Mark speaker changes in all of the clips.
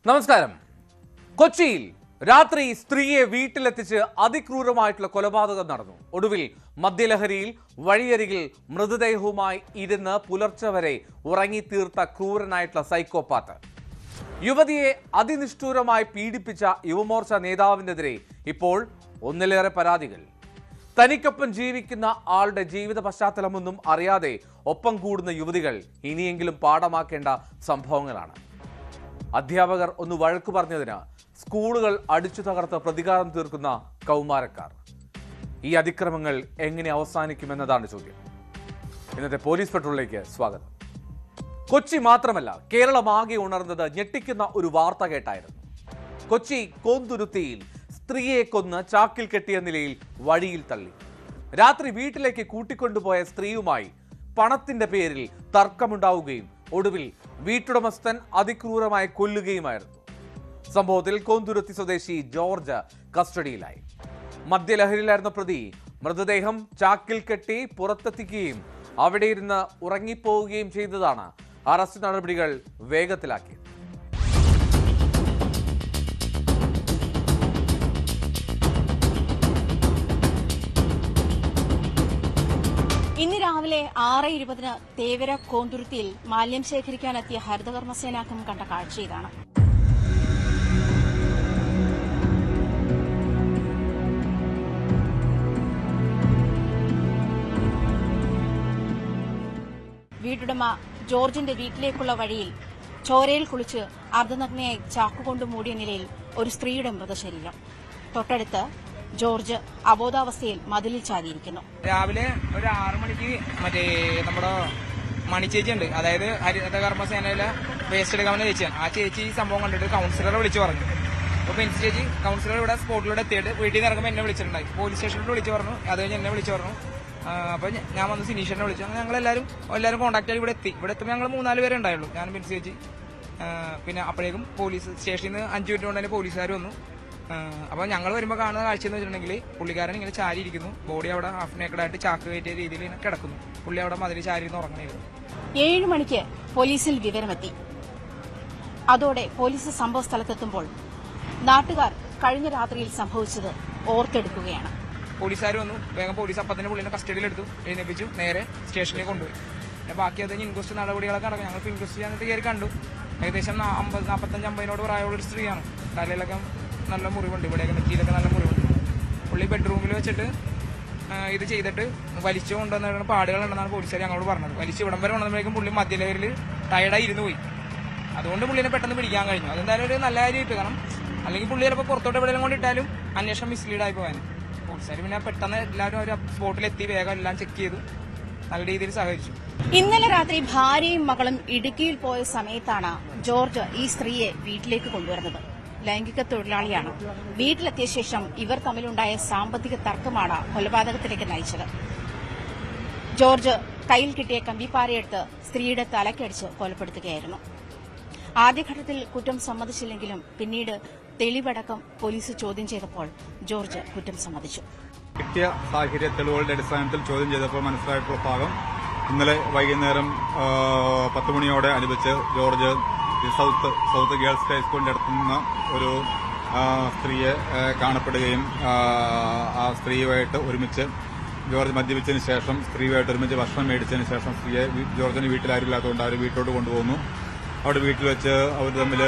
Speaker 1: നമസ്കാരം. കൊച്ചിയിൽ രാത്രി സ്ത്രീയെ വീട്ടിലെത്തിച്ച് അതിക്രൂരമായിട്ടുള്ള കൊലപാതകം നടന്നു. ഒടുവിൽ മദ്യലഹരിയിൽ വഴിയരികിൽ മൃതദേഹവുമായി ഇരുന്ന് പുലർച്ചെ വരെ ഉറങ്ങിത്തീർത്ത ക്രൂരനായിട്ടുള്ള സൈക്കോപാത്ത് യുവതിയെ അതിനിഷ്ഠൂരമായി പീഡിപ്പിച്ച യുവമോർച്ച നേതാവിനെതിരെ ഇപ്പോൾ ഒന്നിലേറെ പരാതികൾ. തനിക്കൊപ്പം ജീവിക്കുന്ന ആളുടെ ജീവിത പശ്ചാത്തലമൊന്നും അറിയാതെ ഒപ്പം കൂടുന്ന യുവതികൾ ഇനിയെങ്കിലും പാഠമാക്കേണ്ട സംഭവങ്ങളാണ്. അധ്യാപകർ ഒന്ന് വഴക്കു പറഞ്ഞതിന് സ്കൂളുകൾ അടിച്ചു തകർത്ത് പ്രതികാരം തീർക്കുന്ന കൗമാരക്കാർ. ഈ അതിക്രമങ്ങൾ എങ്ങനെ അവസാനിക്കുമെന്നതാണ് ചോദ്യം. ഇന്നത്തെ പോലീസ് പെട്രോളിലേക്ക് സ്വാഗതം. കൊച്ചി മാത്രമല്ല, കേരളമാകെ ഉണർന്നത് ഞെട്ടിക്കുന്ന ഒരു വാർത്ത കേട്ടായിരുന്നു. കൊച്ചി കോന്തുരുത്തിയിൽ സ്ത്രീയെ കൊന്ന് ചാക്കിൽ കെട്ടിയ നിലയിൽ വഴിയിൽ തള്ളി. രാത്രി വീട്ടിലേക്ക് കൂട്ടിക്കൊണ്ടുപോയ സ്ത്രീയുമായി പണത്തിന്റെ പേരിൽ തർക്കമുണ്ടാവുകയും ഒടുവിൽ വീട്ടുടമസ്ഥൻ അതിക്രൂരമായി കൊല്ലുകയുമായിരുന്നു. സംഭവത്തിൽ കോന്തുരുത്തി സ്വദേശി ജോർജ് കസ്റ്റഡിയിലായി. മദ്യലഹരിയിലായിരുന്ന പ്രതി മൃതദേഹം ചാക്കിൽ കെട്ടി പുറത്തെത്തിക്കുകയും അവിടെ ഇരുന്ന് ഉറങ്ങിപ്പോവുകയും ചെയ്തതാണ് അറസ്റ്റ് നടപടികൾ വേഗത്തിലാക്കിയത്.
Speaker 2: ഇന്ന് രാവിലെ 6:20 തേവര കോന്തുരുത്തിയിൽ മാലിന്യം ശേഖരിക്കാനെത്തിയ ഹരിതകർമ്മസേനാംഗം കണ്ട കാഴ്ച ഇതാണ്. വീട്ടുടമ ജോർജിന്റെ വീട്ടിലേക്കുള്ള വഴിയിൽ ചോരയിൽ കുളിച്ച് അർദ്ധനഗ്നയായി ചാക്കുകൊണ്ട് മൂടിയ നിലയിൽ ഒരു സ്ത്രീയുടെ മൃതശരീരം. തൊട്ടടുത്ത് ജോർജ് അബോധാവസ്ഥയിൽ മതിലിൽ ചാടിയിരിക്കുന്നു.
Speaker 3: രാവിലെ ഒരു 6 മണിക്ക് നമ്മുടെ മണിച്ചേച്ചി ഉണ്ട്, അതായത് ഹരിതകർമ്മസേനയിലെ വേസ്റ്റ് എടുക്കാവുന്ന ചേച്ചിയാണ്. ആ ചേച്ചി ഈ സംഭവം കണ്ടിട്ട് കൌൺസിലറെ വിളിച്ചു പറഞ്ഞു. അപ്പോൾ പെൻസ് ചേച്ചി കൌൺസിലർ ഇവിടെ സ്പോട്ടിലൂടെ എത്തിയിട്ട് വീട്ടിൽ നിന്ന് ഇറങ്ങുമ്പോൾ എന്നെ വിളിച്ചിട്ടുണ്ടായി. പോലീസ് സ്റ്റേഷനിൽ വിളിച്ചു പറഞ്ഞു. അത് കഴിഞ്ഞ് എന്നെ വിളിച്ചു പറഞ്ഞു. അപ്പോൾ ഞാൻ വന്ന് സിനീഷനെ വിളിച്ചു. അങ്ങനെ ഞങ്ങളെല്ലാവരും കോൺടാക്ട് ആയി ഇവിടെ എത്തുമ്പോൾ ഞങ്ങൾ 3-4 പേരെ ഉണ്ടായുള്ളൂ. ഞാൻ പെൻസ് ചേച്ചി, പിന്നെ അപ്പോഴേക്കും പോലീസ് സ്റ്റേഷനിൽ നിന്ന് 5 മിനിറ്റ് കൊണ്ട് തന്നെ പോലീസുകാർ വന്നു. അപ്പോൾ ഞങ്ങൾ വരുമ്പോൾ കാണുന്ന കാഴ്ച എന്ന് വെച്ചിട്ടുണ്ടെങ്കിൽ പുള്ളിക്കാരൻ ഇങ്ങനെ ചാരിയിരിക്കുന്നു. ബോഡി അവിടെ ഹാഫ് നേക്കഡായിട്ട് ചാക്ക് കയറ്റിയ രീതിയിൽ ഇങ്ങനെ കിടക്കുന്നു. പുള്ളി അവിടെ മതിൽ ചാരിന്ന് ഉറങ്ങണമായിരുന്നു.
Speaker 2: 7 മണിക്ക് പോലീസിൽ വിവരമെത്തി. അതോടെ പോലീസ് സംഭവ സ്ഥലത്തെത്തുമ്പോൾ നാട്ടുകാർ കഴിഞ്ഞ രാത്രിയിൽ സംഭവിച്ചത് ഓർത്തെടുക്കുകയാണ്.
Speaker 3: പോലീസുകാർ വന്നു. വേഗം പോലീസ് അപ്പത്തിന് പുള്ളിനെ കസ്റ്റഡിയിലെടുത്തു, എഴുന്നേപ്പിച്ചു, നേരെ സ്റ്റേഷനിലേക്ക് കൊണ്ടുപോയി. പിന്നെ ബാക്കി അത് ഇൻക്വസ്റ്റ് നടപടികളൊക്കെ നടക്കും. ഞങ്ങൾക്ക് ഇൻക്വസ്റ്റ് ചെയ്യാനായിട്ട് കയറി കണ്ടു. ഏകദേശം 45-50 പ്രായമുള്ളൊരു സ്ത്രീയാണ്. തലയിലൊക്കെ നല്ല മുറിവുണ്ട്, ഇവിടെയൊക്കെ നെറ്റിയിലൊക്കെ നല്ല മുറിവുണ്ട്. പുള്ളി ബെഡ്റൂമിൽ വെച്ചിട്ട് ഇത് ചെയ്തിട്ട് വലിച്ചു കൊണ്ടുവന്ന പാടുകളുണ്ടെന്നാണ് പോലീസുകാർ ഞങ്ങളോട് പറഞ്ഞത്. വലിച്ച് ഇവിടം വരെ കൊണ്ടുവന്നപ്പോഴേക്കും പുള്ളി മദ്യലഹരിയിൽ ടയർഡായി ഇരുന്ന് പോയി. അതുകൊണ്ട് പുള്ളിനെ പെട്ടെന്ന് പിടിക്കാൻ കഴിഞ്ഞു. അതെന്തായാലും ഒരു നല്ല കാര്യമായിട്ട്, കാരണം അല്ലെങ്കിൽ പുള്ളി ചിലപ്പോൾ പുറത്തോട്ട് എവിടെയെങ്കിലും കൊണ്ടിട്ടാലും അന്വേഷണം മിസ്ലീഡായി പോകാൻ. പോലീസുകാർ പിന്നെ പെട്ടെന്ന് എല്ലാവരും ഒരു സ്പോട്ടിലെത്തി വേഗം എല്ലാം ചെക്ക് ചെയ്തു, നല്ല രീതിയിൽ സഹകരിച്ചു.
Speaker 2: ഇന്നലെ രാത്രി ഭാര്യയും മകളും ഇടുക്കിയിൽ പോയ സമയത്താണ് ജോർജ് ഈ സ്ത്രീയെ വീട്ടിലേക്ക് കൊണ്ടുവരുന്നത്. ലൈംഗിക തൊഴിലാളിയാണ്. വീട്ടിലെത്തിയ ശേഷം ഇവർ തമ്മിലുണ്ടായ സാമ്പത്തിക തർക്കമാണ് കൊലപാതകത്തിലേക്ക് നയിച്ചത്. ജോർജ് കയ്യിൽ കിട്ടിയ കമ്പിപ്പാരയെടുത്ത് സ്ത്രീയുടെ തലക്കടിച്ച് കൊലപ്പെടുത്തുകയായിരുന്നു. ആദ്യഘട്ടത്തിൽ കുറ്റം സമ്മതിച്ചില്ലെങ്കിലും പിന്നീട് തെളിവടക്കം പോലീസ് ചോദ്യം ചെയ്തപ്പോൾ ജോർജ് കുറ്റം സമ്മതിച്ചു.
Speaker 4: കിട്ടിയ സാഹചര്യ തെളിവുകളുടെ അടിസ്ഥാനത്തിൽ ചോദ്യം ചെയ്തപ്പോൾ മനസ്സിലായിട്ടുള്ള ഭാഗം ഇന്നലെ വൈകുന്നേരം 10 മണിയോടെ അനുബന്ധിച്ച് ജോർജ് സൗത്ത് ഗേൾസ് ഹൈസ്കൂളിന്റെ അടുത്തുനിന്ന് ഒരു സ്ത്രീയെ കാണപ്പെടുകയും ആ സ്ത്രീയുമായിട്ട് ഒരുമിച്ച് ജോർജ് മദ്യപിച്ചതിന് ശേഷം സ്ത്രീയുമായിട്ട് ഒരുമിച്ച് ഭക്ഷണം മേടിച്ചതിന് ശേഷം സ്ത്രീയെ ജോർജിന് വീട്ടിലാരുമില്ലാത്തതുകൊണ്ട് അവർ വീട്ടിലോട്ട് കൊണ്ടുപോകുന്നു. അവിടെ വീട്ടിൽ വെച്ച് അവർ തമ്മിൽ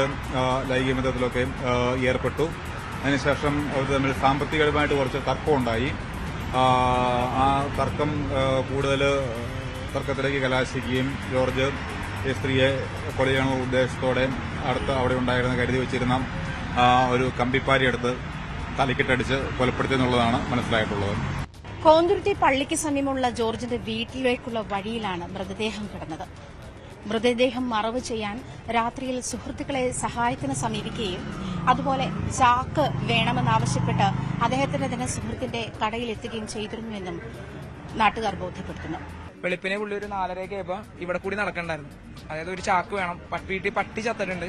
Speaker 4: ലൈംഗിക ബന്ധത്തിലൊക്കെ ഏർപ്പെട്ടു. അതിനുശേഷം അവർ തമ്മിൽ സാമ്പത്തികമായിട്ട് കുറച്ച് തർക്കമുണ്ടായി. ആ തർക്കം കൂടുതൽ തർക്കത്തിലേക്ക് കലാശിക്കുകയും ജോർജ് ഈ സ്ത്രീയെ കൊല ചെയ്യാനുള്ള ഉദ്ദേശത്തോടെ അവിടെ ഉണ്ടായിരുന്ന കരുതി വെച്ചിരുന്ന ഒരു കമ്പിപ്പാരി എടുത്ത് തലക്കിട്ടടിച്ച് കൊലപ്പെടുത്തിയെന്നുള്ളതാണ് മനസ്സിലായിട്ടുള്ളത്.
Speaker 2: കോന്തുരുത്തി പള്ളിക്ക് സമീപമുള്ള ജോർജിന്റെ വീട്ടിലേക്കുള്ള വഴിയിലാണ് മൃതദേഹം കിടന്നത്. മൃതദേഹം മറവ് ചെയ്യാൻ രാത്രിയിൽ സുഹൃത്തുക്കളെ സഹായത്തിന് സമീപിക്കുകയും അതുപോലെ ചാക്ക് വേണമെന്നാവശ്യപ്പെട്ട് അദ്ദേഹത്തിന്റെ തന്നെ സുഹൃത്തിന്റെ കടയിലെത്തുകയും ചെയ്തിരുന്നുവെന്നും നാട്ടുകാർ ബോധ്യപ്പെടുത്തുന്നു.
Speaker 3: വെളുപ്പിനെ പുള്ളി ഒരു 4:30 ഇവിടെ കൂടി നടക്കണ്ടായിരുന്നു. അതായത് ഒരു ചാക്ക് വേണം, വീട്ടിൽ പട്ടി ചത്തിട്ടുണ്ട്,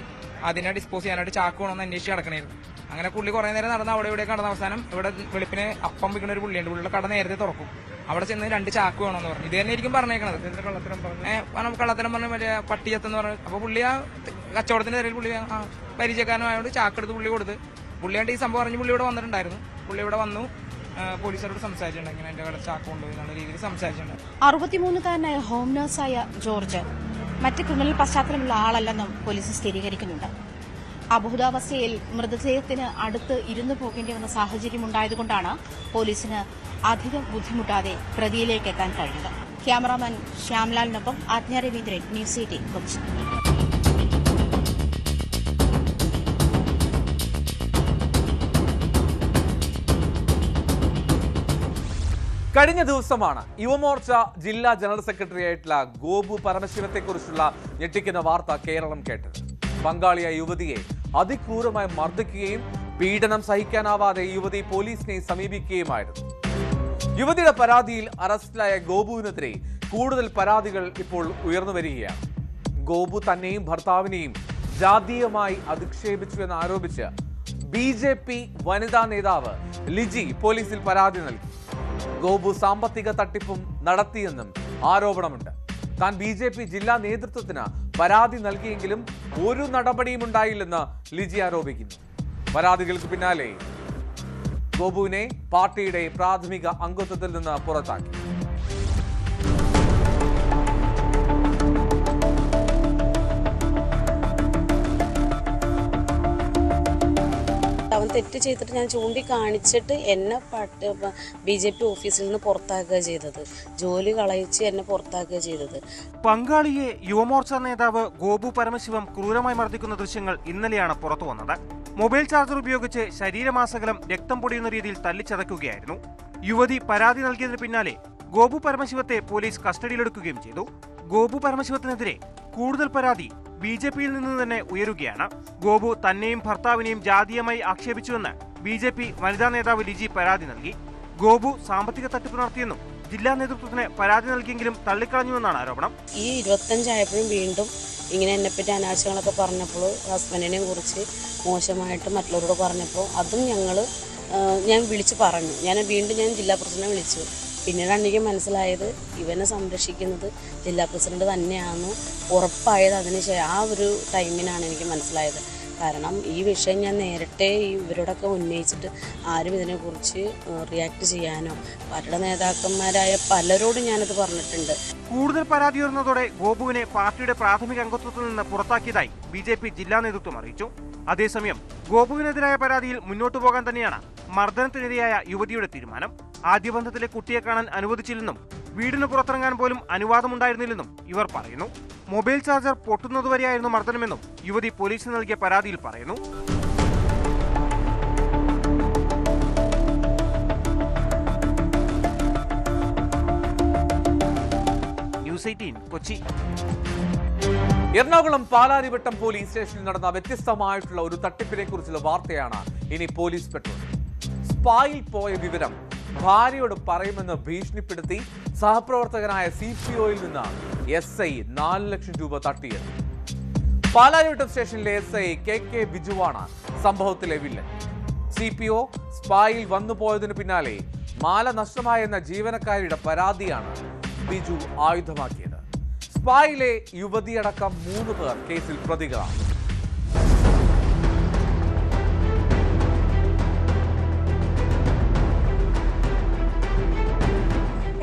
Speaker 3: അതിനെ ഡിസ്പോസ് ചെയ്യാനായിട്ട് ചാക്ക് വേണമെന്ന് അന്വേഷിച്ച് നടക്കണായിരുന്നു. അങ്ങനെ പുള്ളി കുറേ നേരം നടന്ന് അവിടെ ഇവിടെ കടന്ന അവസാനം ഇവിടെ വെളുപ്പിന് അപ്പം വിൽക്കുന്ന ഒരു പുള്ളിയുണ്ട്. പുള്ളിയുടെ കട നേരത്തെ തുറക്കും. അവിടെ ചെന്ന് 2 ചാക്ക് വേണമെന്ന് പറഞ്ഞു. ഇത് തന്നെ ആയിരിക്കും പറഞ്ഞേക്കണത്. കള്ളത്തരം പറഞ്ഞ് മറ്റേ പട്ടിയത്തെന്ന് പറഞ്ഞു. അപ്പോൾ പുള്ളി ആ കച്ചവടത്തിന്റെ നേരം പുള്ളി പരിചയക്കാരനായതുകൊണ്ട് ചാക്കെടുത്ത് പുള്ളി കൊടുത്ത് പുള്ളിയാണ്ട് ഈ സംഭവം അറിഞ്ഞ് പുള്ളി ഇവിടെ വന്നിട്ടുണ്ടായിരുന്നു. പുള്ളി ഇവിടെ വന്നു പോലീസുകാരോട് സംസാരിച്ചിട്ടുണ്ട്. ഇങ്ങനെ എന്റെ കട ചാക്ക് കൊണ്ടുപോയി എന്നുള്ള രീതിയിൽ സംസാരിച്ചിട്ടുണ്ട്.
Speaker 2: 63-കാരനായ ഹോം നഴ്സായ ജോർജ് മറ്റ് ക്രിമിനൽ പശ്ചാത്തലമുള്ള ആളല്ലെന്നും പോലീസ് സ്ഥിരീകരിക്കുന്നുണ്ട്. അബോധാവസ്ഥയിൽ മൃതദേഹത്തിന് അടുത്ത് ഇരുന്നു പോകേണ്ടി വന്ന സാഹചര്യമുണ്ടായതുകൊണ്ടാണ് പോലീസിന് അധികം ബുദ്ധിമുട്ടാതെ പ്രതിയിലേക്ക് എത്താൻ കഴിഞ്ഞത്. ക്യാമറാമാൻ ശ്യാംലാലിനൊപ്പം ആജ്ഞ രവീന്ദ്രൻ, ന്യൂസ് 18 കൊച്ചി.
Speaker 1: കഴിഞ്ഞ ദിവസമാണ് യുവമോർച്ച ജില്ലാ ജനറൽ സെക്രട്ടറി ആയിട്ടുള്ള ഗോപു പരമശിവത്തെക്കുറിച്ചുള്ള ഞെട്ടിക്കുന്ന വാർത്ത കേരളം കേട്ടത്. പങ്കാളിയായ യുവതിയെ അതിക്രൂരമായി മർദ്ദിക്കുകയും പീഡനം സഹിക്കാനാവാതെ യുവതി പോലീസിനെ സമീപിക്കുകയുമായിരുന്നു. യുവതിയുടെ പരാതിയിൽ അറസ്റ്റിലായ ഗോപുവിനെതിരെ കൂടുതൽ പരാതികൾ ഇപ്പോൾ ഉയർന്നു വരികയാണ്. ഗോപു തന്നെയും ഭർത്താവിനെയും ജാതീയമായി അധിക്ഷേപിച്ചു എന്നാരോപിച്ച് BJP വനിതാ നേതാവ് ലിജി പോലീസിൽ പരാതി നൽകി. ഗോപു സാമ്പത്തിക തട്ടിപ്പും നടത്തിയെന്നും ആരോപണമുണ്ട്. താൻ BJP ജില്ലാ നേതൃത്വത്തിന് പരാതി നൽകിയെങ്കിലും ഒരു നടപടിയും ഉണ്ടായില്ലെന്ന് ലിജി ആരോപിക്കുന്നു. പരാതികൾക്ക് പിന്നാലെ ഗോപുവിനെ പാർട്ടിയുടെ പ്രാഥമിക അംഗത്വത്തിൽ നിന്ന് പുറത്താക്കി.
Speaker 5: അവൻ തെറ്റ് ചെയ്തിട്ട് ഞാൻ ചൂണ്ടിക്കാണിച്ചിട്ട് എന്നെ BJP ഓഫീസിൽ നിന്ന് പുറത്താക്കുക ചെയ്തത്. ജോലി കളയിച്ച് എന്നെ പുറത്താക്കുക ചെയ്തത്.
Speaker 6: പങ്കാളിയെ യുവമോർച്ച നേതാവ് ഗോപു പരമശിവം ക്രൂരമായി മർദ്ദിക്കുന്ന ദൃശ്യങ്ങൾ ഇന്നലെയാണ് പുറത്തു വന്നത്. മൊബൈൽ ചാർജർ ഉപയോഗിച്ച് ശരീരമാസകലം രക്തം പൊടിയുന്ന രീതിയിൽ തല്ലിച്ചതയ്ക്കുകയായിരുന്നു. യുവതി പരാതി നൽകിയതിന് പിന്നാലെ ഗോപു പരമശിവത്തെ പോലീസ് കസ്റ്റഡിയിലെടുക്കുകയും ചെയ്തു. ഗോപു പരമശിവത്തിനെതിരെ കൂടുതൽ പരാതി BJPയിൽ നിന്ന് തന്നെ ഉയരുകയാണ്. ഗോപു തന്നെയും ഭർത്താവിനെയും ജാതീയമായി ആക്ഷേപിച്ചുവെന്ന് BJP വനിതാ നേതാവ് ലിജി പരാതി നൽകി. ഗോപു സാമ്പത്തിക തട്ടിപ്പ് നടത്തിയെന്നും ജില്ലാ നേതൃത്വത്തിന് പരാതി നൽകിയെങ്കിലും തള്ളിക്കളഞ്ഞുവെന്നാണ് ആരോപണം.
Speaker 5: ഈ 25 ആയപ്പോഴും വീണ്ടും ഇങ്ങനെ എന്നെപ്പറ്റി അനാവശ്യങ്ങളൊക്കെ പറഞ്ഞപ്പോൾ ഹസ്ബൻഡിനെ കുറിച്ച് മോശമായിട്ട് മറ്റുള്ളവരോട് പറഞ്ഞപ്പോൾ അതും ഞാൻ വിളിച്ചു പറഞ്ഞു. ഞാൻ ജില്ലാ പ്രസിഡന്റിനെ വിളിച്ചു. പിന്നീടാണ് എനിക്ക് മനസ്സിലായത് ഇവനെ സംരക്ഷിക്കുന്നത് ജില്ലാ പ്രസിഡന്റ് തന്നെയാണെന്ന് ഉറപ്പായത്. ആ ഒരു ടൈമിനാണ് എനിക്ക് മനസ്സിലായത്. കാരണം ഈ വിഷയം ഞാൻ നേരത്തെ ഇവരോടൊക്കെ ഉന്നയിച്ചിട്ട് ആരും ഇതിനെക്കുറിച്ച് റിയാക്ട് ചെയ്യാനോ പാർട്ടിയുടെ നേതാക്കന്മാരായ പലരോടും ഞാനത് പറഞ്ഞിട്ടുണ്ട്.
Speaker 6: കൂടുതൽ പരാതി ഉയർന്നതോടെ ഗോപുവിനെ പാർട്ടിയുടെ പ്രാഥമിക അംഗത്വത്തിൽ നിന്ന് പുറത്താക്കിയതായി BJP ജില്ലാ നേതൃത്വം അറിയിച്ചു. അതേസമയം ഗോപുവിനെതിരായ പരാതിയിൽ മുന്നോട്ടു പോകാൻ തന്നെയാണ് മർദ്ദനത്തിനിരയായ യുവതിയുടെ തീരുമാനം. ആദ്യ ബന്ധത്തിലെ കുട്ടിയെ കാണാൻ അനുവദിച്ചില്ലെന്നും വീടിന് പുറത്തിറങ്ങാൻ പോലും അനുവാദമുണ്ടായിരുന്നില്ലെന്നും ഇവർ പറയുന്നു. മൊബൈൽ ചാർജർ പൊട്ടുന്നതുവരെയായിരുന്നു മർദ്ദനമെന്നും യുവതി പോലീസിന് നൽകിയ പരാതിയിൽ പറയുന്നു. ന്യൂസ് 18 കൊച്ചി.
Speaker 1: എറണാകുളം പാലാരിവട്ടം പോലീസ് സ്റ്റേഷനിൽ നടന്ന വ്യത്യസ്തമായിട്ടുള്ള ഒരു തട്ടിപ്പിനെ കുറിച്ചുള്ള വാർത്തയാണ് ഇനി പോലീസ് പെട്ടത്. സ്പായിൽ പോയ വിവരം ഭാര്യയോട് പറയുമെന്ന് ഭീഷണിപ്പെടുത്തി സഹപ്രവർത്തകനായ CPOയിൽ നിന്ന് SI 4 ലക്ഷം രൂപ തട്ടിയത്. പാലാരിവട്ടം സ്റ്റേഷനിലെ SI KK ബിജുവാണ് സംഭവത്തിലെ വില്ലൻ. CPO സ്പായിൽ വന്നുപോയതിനു പിന്നാലെ മാല നഷ്ടമായെന്ന ജീവനക്കാരിയുടെ പരാതിയാണ് ബിജു ആയുധമാക്കിയത്. സ്പായിലെ യുവതിയടക്കം 3 പേർ കേസിൽ പ്രതികളാണ്.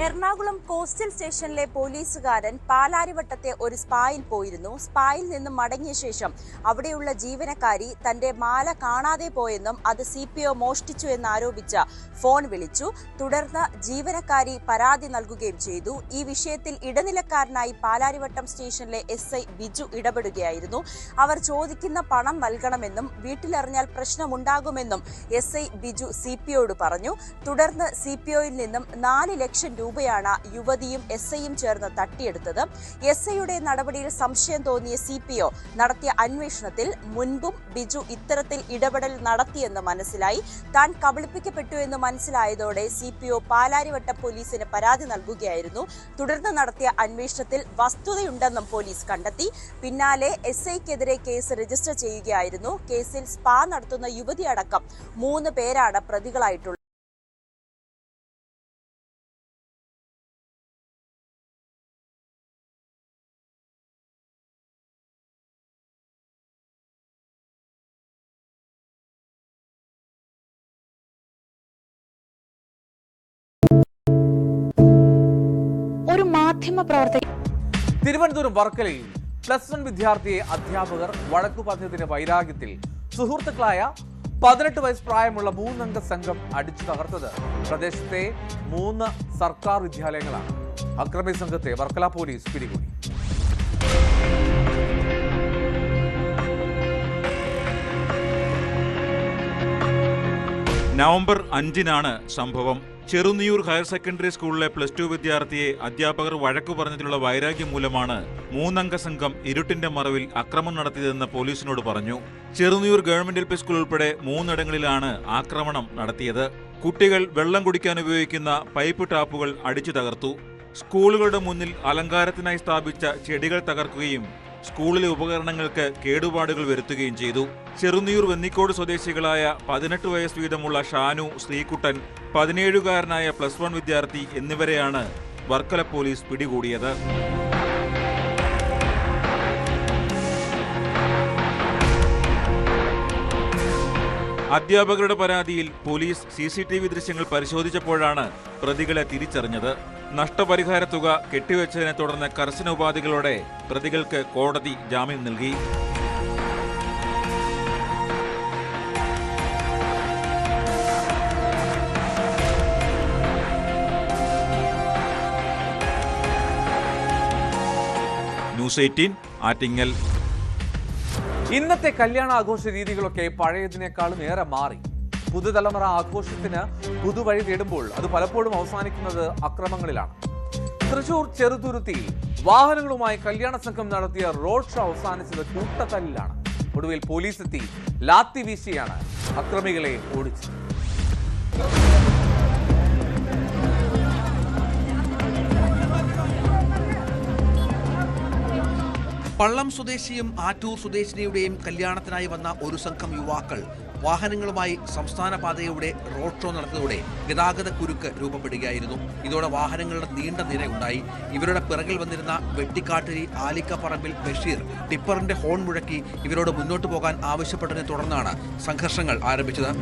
Speaker 7: എറണാകുളം കോസ്റ്റൽ സ്റ്റേഷനിലെ പോലീസുകാരൻ പാലാരിവട്ടത്തെ ഒരു സ്പായിൽ പോയിരുന്നു. സ്പായിൽ നിന്നും മടങ്ങിയ ശേഷം അവിടെയുള്ള ജീവനക്കാരി തന്റെ മാല കാണാതെ പോയെന്നും അത് CPO മോഷ്ടിച്ചു എന്നാരോപിച്ച ഫോൺ വിളിച്ചു. തുടർന്ന് ജീവനക്കാരി പരാതി നൽകുകയും ചെയ്തു. ഈ വിഷയത്തിൽ ഇടനിലക്കാരനായി പാലാരിവട്ടം സ്റ്റേഷനിലെ SI ബിജു ഇടപെടുകയായിരുന്നു. അവർ ചോദിക്കുന്ന പണം നൽകണമെന്നും വീട്ടിലറിഞ്ഞാൽ പ്രശ്നമുണ്ടാകുമെന്നും SI ബിജു CPOയോട് പറഞ്ഞു. തുടർന്ന് CPOയിൽ നിന്നും 4 ലക്ഷം രൂപ രൂപയാണ് യുവതിയും SIയും ചേർന്ന് തട്ടിയെടുത്തത്. SIയുടെ നടപടിയിൽ സംശയം തോന്നിയ CPO നടത്തിയ അന്വേഷണത്തിൽ മുൻപും ബിജു ഇത്തരത്തിൽ ഇടപെടൽ നടത്തിയെന്ന് മനസ്സിലായി. താൻ കബളിപ്പിക്കപ്പെട്ടു എന്ന് മനസ്സിലായതോടെ CPO പാലാരിവട്ട പോലീസിന് പരാതി നൽകുകയായിരുന്നു. തുടർന്ന് നടത്തിയ അന്വേഷണത്തിൽ വസ്തുതയുണ്ടെന്നും പോലീസ് കണ്ടെത്തി. പിന്നാലെ SIക്കെതിരെ കേസ് രജിസ്റ്റർ ചെയ്യുകയായിരുന്നു. കേസിൽ സ്പാ നടത്തുന്ന യുവതി അടക്കം 3 പേരാണ് പ്രതികളായിട്ടുള്ളത്.
Speaker 2: ഒരു മാധ്യമ പ്രവർത്തകൻ
Speaker 1: തിരുവനന്തപുരം വർക്കലയിൽ +1 വിദ്യാർത്ഥിയെ അധ്യാപകർ വഴക്കു പറഞ്ഞതിന്റെ വൈരാഗ്യത്തിൽ സുഹൃത്തുക്കളായ 18 വയസ്സ് പ്രായമുള്ള 3-അംഗ സംഘം അടിച്ചു തകർത്തത് പ്രദേശത്തെ 3 സർക്കാർ വിദ്യാലയങ്ങളാണ്. അക്രമി സംഘത്തെ വർക്കല പോലീസ് പിടികൂടി.
Speaker 8: നവംബർ 5-നാണ് സംഭവം. ചെറുനിയൂർ ഹയർ സെക്കൻഡറി സ്കൂളിലെ +2 വിദ്യാർത്ഥിയെ അധ്യാപകർ വഴക്കു പറഞ്ഞതിലുള്ള വൈരാഗ്യം മൂലമാണ് 3-അംഗ സംഘം ഇരുട്ടിന്റെ മറവിൽ അക്രമം നടത്തിയതെന്ന് പോലീസിനോട് പറഞ്ഞു. ചെറുനിയൂർ ഗവൺമെന്റ് LP സ്കൂൾ ഉൾപ്പെടെ 3 ഇടങ്ങളിലാണ് ആക്രമണം നടത്തിയത്. കുട്ടികൾ വെള്ളം കുടിക്കാൻ ഉപയോഗിക്കുന്ന പൈപ്പ് ടാപ്പുകൾ അടിച്ചു തകർത്തു. സ്കൂളുകളുടെ മുന്നിൽ അലങ്കാരത്തിനായി സ്ഥാപിച്ച ചെടികൾ തകർക്കുകയും സ്കൂളിലെ ഉപകരണങ്ങൾക്ക് കേടുപാടുകൾ വരുത്തുകയും ചെയ്തു. ചെറുനിയൂർ വെന്നിക്കോട് സ്വദേശികളായ 18 വയസ്സ് വീതമുള്ള ഷാനു, ശ്രീകുട്ടൻ, 17-കാരനായ +1 വിദ്യാർത്ഥി എന്നിവരെയാണ് വർക്കല പോലീസ് പിടികൂടിയത്. അധ്യാപകരുടെ പരാതിയിൽ പോലീസ് CCTV ദൃശ്യങ്ങൾ പരിശോധിച്ചപ്പോഴാണ് പ്രതികളെ തിരിച്ചറിഞ്ഞത്. നഷ്ടപരിഹാര തുക കെട്ടിവെച്ചതിനെ തുടർന്ന് കർശന ഉപാധികളോടെ പ്രതികൾക്ക് കോടതി ജാമ്യം നൽകി. ന്യൂസ് 18 ആറ്റിങ്ങൽ.
Speaker 1: ഇന്നത്തെ കല്യാണ ആഘോഷ രീതികളൊക്കെ പഴയതിനേക്കാളും ഏറെ മാറി. പുതുതലമുറ ആഘോഷത്തിന് പുതുവഴി തേടുമ്പോൾ അത് പലപ്പോഴും അവസാനിക്കുന്നത് അക്രമങ്ങളിലാണ്. തൃശൂർ ചെറുതുരുത്തിയിൽ വാഹനങ്ങളുമായി കല്യാണ സംഘം നടത്തിയ റോഡ് ഷോ അവസാനിച്ചത് കൂട്ടത്തല്ലിലാണ്. ഒടുവിൽ പോലീസ് എത്തി ലാത്തി വീശിയാണ് അക്രമികളെ ഓടിച്ചത്.
Speaker 9: പള്ളം സ്വദേശിയും ആറ്റൂർ സ്വദേശിനിയുടെയും കല്യാണത്തിനായി വന്ന ഒരു സംഘം യുവാക്കൾ വാഹനങ്ങളുമായി സംസ്ഥാന പാതയുടെ റോഡ് ഷോ നടത്തിയതോടെ ഗതാഗത കുരുക്ക് രൂപപ്പെടുകയായിരുന്നു. ഇതോടെ വാഹനങ്ങളുടെ നീണ്ട നിരയുണ്ടായി. ഇവരുടെ പിറകിൽ വന്നിരുന്ന വെട്ടിക്കാട്ടിരി ആലിക്കപ്പറമ്പിൽ ബഷീർ ടിപ്പറിന്റെ ഹോൺ മുഴക്കി ഇവരോട് മുന്നോട്ട് പോകാൻ ആവശ്യപ്പെട്ടതിനെ തുടർന്നാണ് സംഘർഷങ്ങൾ ആരംഭിച്ചത്.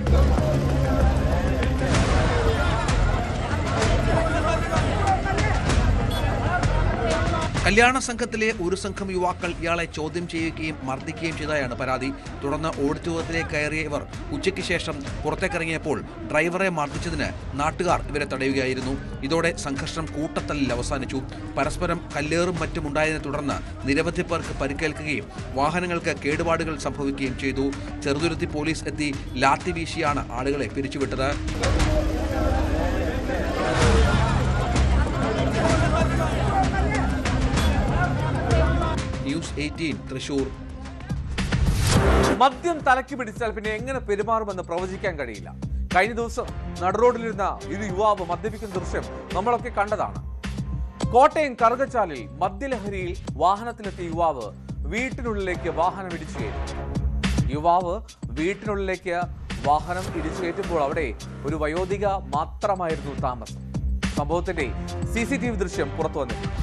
Speaker 9: കല്യാണ സംഘത്തിലെ ഒരു സംഘം യുവാക്കൾ ഇയാളെ ചോദ്യം ചെയ്യുകയും മർദ്ദിക്കുകയും ചെയ്തതായാണ് പരാതി. തുടർന്ന് ഓഡിറ്റോറിയത്തിലേക്ക് കയറിയ ഇവർ ഉച്ചയ്ക്ക് ശേഷം പുറത്തേക്കിറങ്ങിയപ്പോൾ ഡ്രൈവറെ മർദ്ദിച്ചതിന് നാട്ടുകാർ ഇവരെ തടയുകയായിരുന്നു. ഇതോടെ സംഘർഷം കൂട്ടത്തല്ലിൽ അവസാനിച്ചു. പരസ്പരം കല്ലേറും മറ്റും ഉണ്ടായതിനെ തുടർന്ന് നിരവധി പേർക്ക് പരിക്കേൽക്കുകയും വാഹനങ്ങൾക്ക് കേടുപാടുകൾ സംഭവിക്കുകയും ചെയ്തു. ചെറുതുരുത്തി പോലീസ് എത്തി ലാത്തി വീശിയാണ് ആളുകളെ പിരിച്ചുവിട്ടത്. ന്യൂസ് 18 തൃശൂർ.
Speaker 1: മദ്യം തലയ്ക്ക് പിടിച്ചാൽ പിന്നെ എങ്ങനെ പെരുമാറുമെന്ന് പ്രവചിക്കാൻ കഴിയില്ല. കഴിഞ്ഞ ദിവസം നടുറോഡിലിരുന്ന ഒരു യുവാവ് മദ്യപിക്കുന്ന ദൃശ്യം നമ്മളൊക്കെ കണ്ടതാണ്. കോട്ടയം കറുകച്ചാലിൽ മദ്യലഹരിയിൽ വാഹനത്തിലെത്തിയ യുവാവ് വീട്ടിനുള്ളിലേക്ക് വാഹനം ഇടിച്ചു കയറ്റി. യുവാവ് വീട്ടിനുള്ളിലേക്ക് വാഹനം ഇടിച്ചു കയറ്റുമ്പോൾ അവിടെ ഒരു വയോധിക മാത്രമായിരുന്നു താമസം. സംഭവത്തിന്റെ CCTV ദൃശ്യം പുറത്തു വന്നിട്ടുണ്ട്.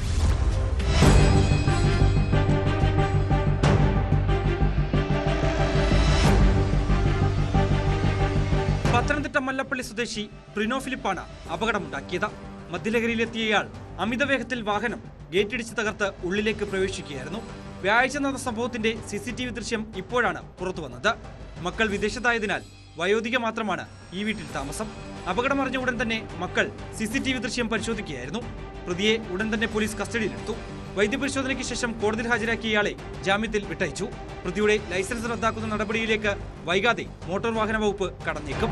Speaker 10: പത്തനംതിട്ട മല്ലപ്പള്ളി സ്വദേശി പ്രിനോ ഫിലിപ്പാണ് അപകടമുണ്ടാക്കിയത്. മദ്യലഹരിയിലെത്തിയയാൾ അമിതവേഗത്തിൽ വാഹനം ഗേറ്റിടിച്ച് തകർത്ത് ഉള്ളിലേക്ക് പ്രവേശിക്കുകയായിരുന്നു. വ്യാഴാഴ്ച നടന്ന സംഭവത്തിന്റെ CCTV ദൃശ്യം ഇപ്പോഴാണ് പുറത്തുവന്നത്. മക്കൾ വിദേശത്തായതിനാൽ വയോധിക മാത്രമാണ് ഈ വീട്ടിൽ താമസം. അപകടമറിഞ്ഞ ഉടൻ തന്നെ മക്കൾ CCTV ദൃശ്യം പരിശോധിക്കുകയായിരുന്നു. പ്രതിയെ ഉടൻ തന്നെ പോലീസ് കസ്റ്റഡിയിലെടുത്തു. വൈദ്യപരിശോധനയ്ക്ക് ശേഷം കോടതിയിൽ ഹാജരാക്കിയ ഇയാളെ ജാമ്യത്തിൽ വിട്ടയച്ചു. പ്രതിയുടെ ലൈസൻസ് റദ്ദാക്കുന്ന നടപടിയിലേക്ക് വൈകാതെ മോട്ടോർ വാഹന വകുപ്പ് കടന്നേക്കും.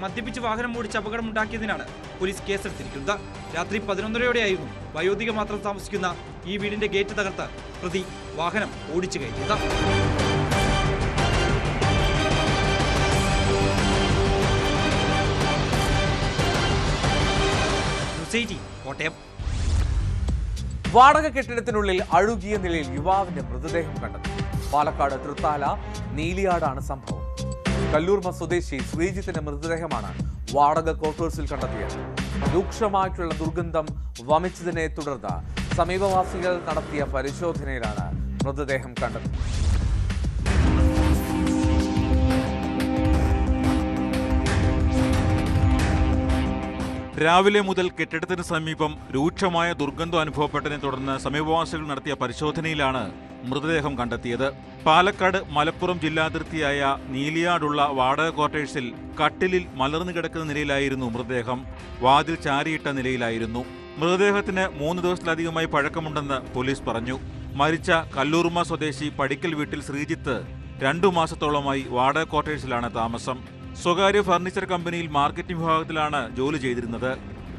Speaker 10: മദ്യപിച്ച് വാഹനം ഓടിച്ച് അപകടമുണ്ടാക്കിയതിനാണ് പോലീസ് കേസെടുത്തിരിക്കുന്നത്. രാത്രി 11:30യോടെയായിരുന്നു വയോധിക മാത്രം താമസിക്കുന്ന ഈ വീടിന്റെ ഗേറ്റ് തകർത്ത് പ്രതി വാഹനം ഓടിച്ചു കയറ്റിയത്. കോട്ടയം.
Speaker 1: വാടക കെട്ടിടത്തിനുള്ളിൽ അഴുകിയ നിലയിൽ യുവാവിന്റെ മൃതദേഹം കണ്ടെത്തി. പാലക്കാട് തൃത്താല നീലിയാടാണ് സംഭവം. കല്ലൂർമ സ്വദേശി ശ്രീജിത്തിന്റെ മൃതദേഹമാണ് വാടക ക്വാർട്ടേഴ്സിൽ കണ്ടെത്തിയത്. രൂക്ഷമായിട്ടുള്ള ദുർഗന്ധം വമിച്ചതിനെ തുടർന്ന് സമീപവാസികൾ നടത്തിയ പരിശോധനയിലാണ് മൃതദേഹം കണ്ടെത്തിയത്.
Speaker 8: രാവിലെ മുതൽ കെട്ടിടത്തിന് സമീപം രൂക്ഷമായ ദുർഗന്ധം അനുഭവപ്പെട്ടതിനെ തുടർന്ന് സമീപവാസികൾ നടത്തിയ പരിശോധനയിലാണ് മൃതദേഹം കണ്ടെത്തിയത്. പാലക്കാട് മലപ്പുറം ജില്ലാതിർത്തിയായ നീലിയാടുള്ള വാടക ക്വാർട്ടേഴ്സിൽ കട്ടിലിൽ മലർന്നു കിടക്കുന്ന നിലയിലായിരുന്നു മൃതദേഹം. വാതിൽ ചാരിയിട്ട നിലയിലായിരുന്നു. മൃതദേഹത്തിന് 3 ദിവസത്തിലധികമായി പഴക്കമുണ്ടെന്ന് പോലീസ് പറഞ്ഞു. മരിച്ച കല്ലൂർമ സ്വദേശി പടിക്കൽ വീട്ടിൽ ശ്രീജിത്ത് 2 മാസത്തോളമായി വാടക ക്വാർട്ടേഴ്സിലാണ് താമസം. സ്വകാര്യ ഫർണിച്ചർ കമ്പനിയിൽ മാർക്കറ്റിംഗ് വിഭാഗത്തിലാണ് ജോലി ചെയ്തിരുന്നത്.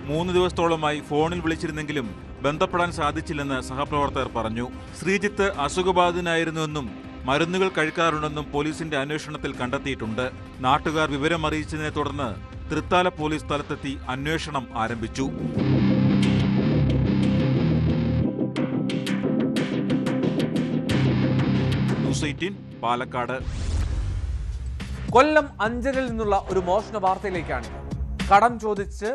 Speaker 8: 3 ദിവസത്തോളമായി ഫോണിൽ വിളിച്ചിരുന്നെങ്കിലും ബന്ധപ്പെടാൻ സാധിച്ചില്ലെന്ന് സഹപ്രവർത്തകർ പറഞ്ഞു. ശ്രീജിത്ത് അസുഖബാധിതനായിരുന്നുവെന്നും മരുന്നുകൾ കഴിക്കാറുണ്ടെന്നും പോലീസിന്റെ അന്വേഷണത്തിൽ കണ്ടെത്തിയിട്ടുണ്ട്. നാട്ടുകാർ വിവരമറിയിച്ചതിനെ തുടർന്ന് തൃത്താല പോലീസ് സ്ഥലത്തെത്തി അന്വേഷണം ആരംഭിച്ചു. ന്യൂസ് 18 പാലക്കാട്.
Speaker 1: കൊല്ലം അഞ്ചലിൽ നിന്നുള്ള ഒരു മോഷണ വാർത്തയിലേക്കാണ്. കടം ചോദിച്ച്